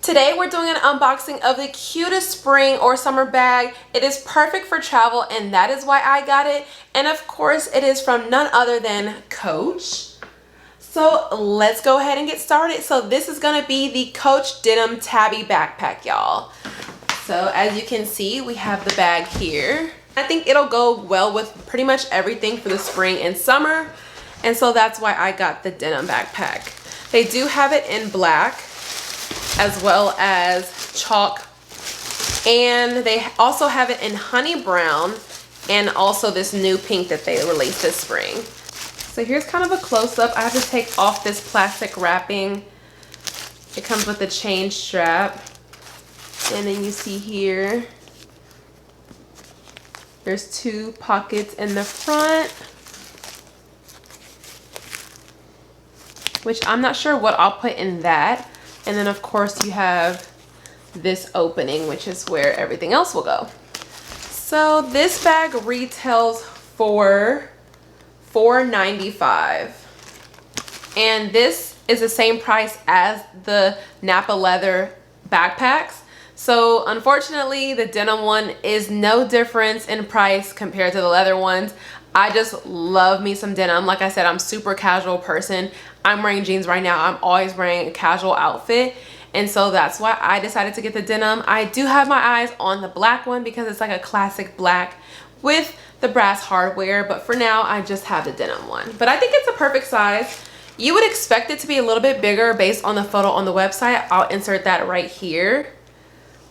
Today we're doing an unboxing of the cutest spring or summer bag. It is perfect for travel and that is why I got it. And of course it is from none other than Coach. So let's go ahead and get started. So this is gonna be the Coach Denim Tabby Backpack, y'all. So as you can see, we have the bag here. I think it'll go well with pretty much everything for the spring and summer. And so that's why I got the denim backpack. They do have it in black as well as chalk, and they also have it in honey brown and also this new pink that they released this spring. So here's kind of a close-up. I have to take off this plastic wrapping. It comes with a chain strap, and then you see here there's two pockets in the front, which I'm not sure what I'll put in that. And then of course you have this opening, which is where everything else will go. So this bag retails for $4.95. And this is the same price as the Napa leather backpacks. So unfortunately the denim one is no difference in price compared to the leather ones. I just love me some denim. Like I said, I'm a super casual person. I'm wearing jeans right now. I'm always wearing a casual outfit. And so that's why I decided to get the denim. I do have my eyes on the black one because it's like a classic black with the brass hardware. But for now, I just have the denim one. But I think it's a perfect size. You would expect it to be a little bit bigger based on the photo on the website. I'll insert that right here.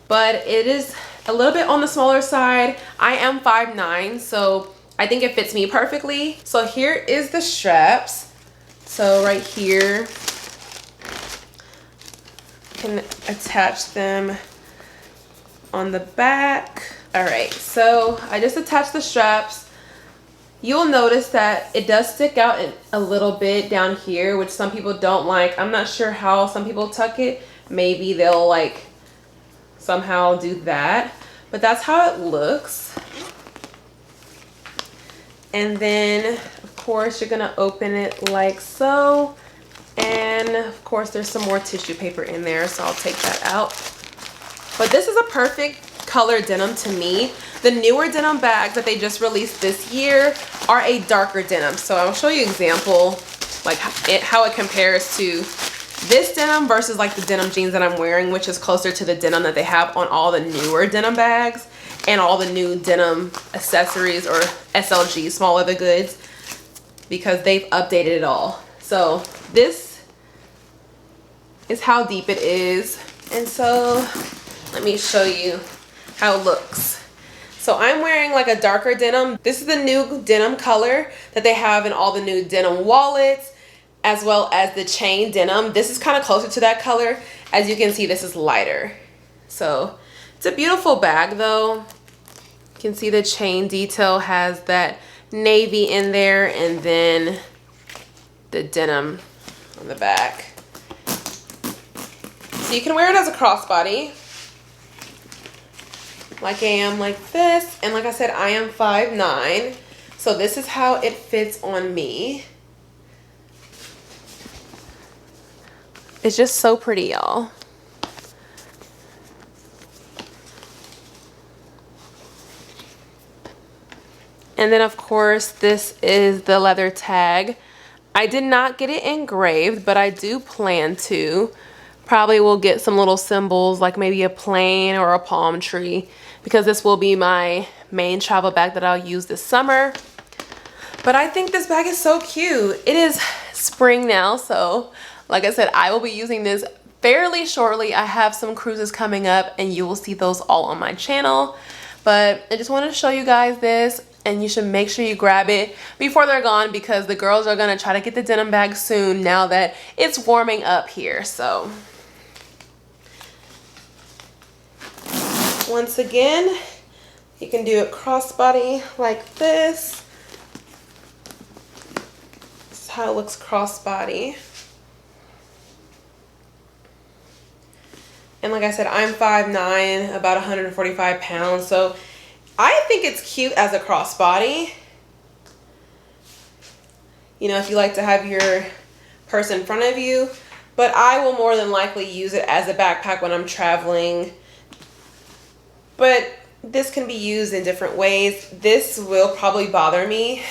But it is a little bit on the smaller side. I am 5'9", so I think it fits me perfectly. So here is the straps. So right here, you can attach them on the back. All right, so I just attached the straps. You'll notice that it does stick out a little bit down here, which some people don't like. I'm not sure how some people tuck it. Maybe they'll like somehow do that, but that's how it looks. And then of course you're gonna open it like so, and of course there's some more tissue paper in there, so I'll take that out. But this is a perfect color denim to me. The newer denim bags that they just released this year are a darker denim, so I'll show you an example like how it compares to this denim versus like the denim jeans that I'm wearing, which is closer to the denim that they have on all the newer denim bags and all the new denim accessories, or SLG, small leather goods, because they've updated it all. So this is how deep it is. And so let me show you how it looks. So I'm wearing like a darker denim. This is the new denim color that they have in all the new denim wallets, as well as the chain denim. This is kind of closer to that color. As you can see, this is lighter. So it's a beautiful bag though. You can see the chain detail has that navy in there, and then the denim on the back. So you can wear it as a crossbody, like I am, like this. And like I said, I am 5'9", so this is how it fits on me. It's just so pretty, y'all. And then of course, this is the leather tag. I did not get it engraved, but I do plan to. Probably will get some little symbols like maybe a plane or a palm tree, because this will be my main travel bag that I'll use this summer. But I think this bag is so cute. It is spring now, so like I said, I will be using this fairly shortly. I have some cruises coming up and you will see those all on my channel. But I just wanted to show you guys this, and you should make sure you grab it before they're gone, because the girls are gonna try to get the denim bag soon now that it's warming up here. So once again, you can do it crossbody like this. This is how it looks crossbody. And like I said, I'm 5'9", about 145 pounds, so I think it's cute as a crossbody. You know, if you like to have your purse in front of you, but I will more than likely use it as a backpack when I'm traveling. But this can be used in different ways. This will probably bother me,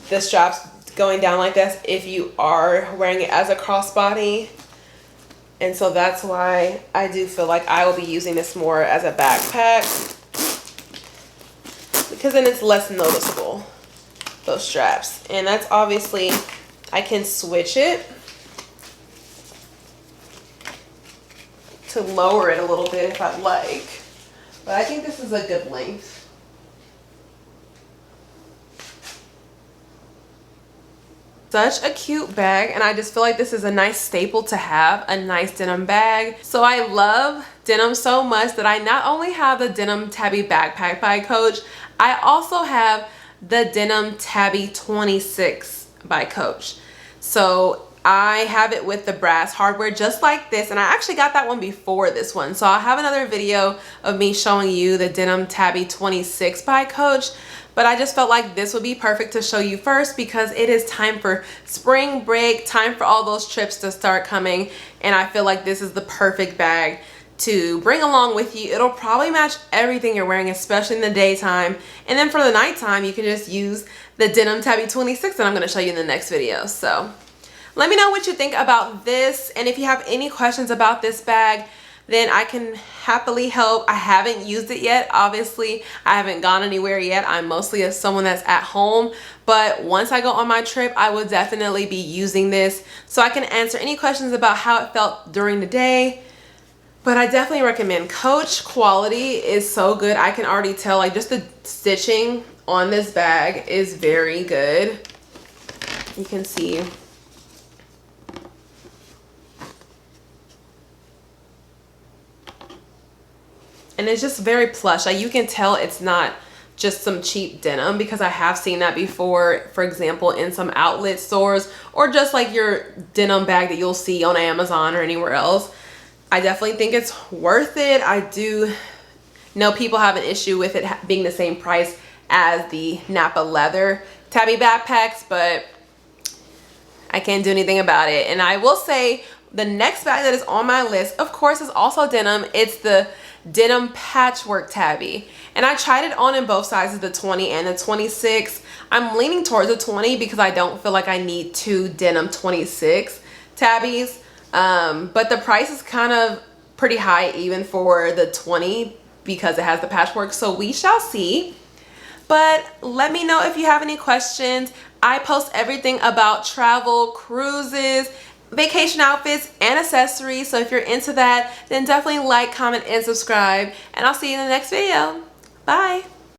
the straps going down like this, if you are wearing it as a crossbody. And so that's why I do feel like I will be using this more as a backpack, because then it's less noticeable, those straps. And that's obviously, I can switch it to lower it a little bit if I'd like. But I think this is a good length. Such a cute bag, and I just feel like this is a nice staple to have, a nice denim bag. So I love denim so much that I not only have the Denim Tabby Backpack by Coach, I also have the Denim Tabby 26 by Coach. So I have it with the brass hardware just like this, and I actually got that one before this one. So I'll have another video of me showing you the Denim Tabby 26 by Coach. But I just felt like this would be perfect to show you first, because it is time for spring break, time for all those trips to start coming. And I feel like this is the perfect bag to bring along with you. It'll probably match everything you're wearing, especially in the daytime. And then for the nighttime, you can just use the Denim Tabby 26 that I'm going to show you in the next video. So let me know what you think about this. And if you have any questions about this bag, then I can happily help. I haven't used it yet. Obviously, I haven't gone anywhere yet. I'm mostly someone that's at home. But once I go on my trip, I will definitely be using this so I can answer any questions about how it felt during the day. But I definitely recommend Coach. Quality is so good. I can already tell, like, just the stitching on this bag is very good. You can see. And it's just very plush. Like, you can tell it's not just some cheap denim, because I have seen that before, for example, in some outlet stores, or just like your denim bag that you'll see on Amazon or anywhere else. I definitely think it's worth it. I do know people have an issue with it being the same price as the Napa leather tabby backpacks, but I can't do anything about it. And I will say the next bag that is on my list, of course, is also denim. It's the denim patchwork tabby, and I tried it on in both sizes, the 20 and the 26. I'm leaning towards the 20 because I don't feel like I need two denim 26 tabbies, but the price is kind of pretty high even for the 20 because it has the patchwork, so we shall see. But let me know if you have any questions. I post everything about travel, cruises, vacation outfits, and accessories. So if you're into that, then definitely like, comment, and subscribe. And I'll see you in the next video. Bye.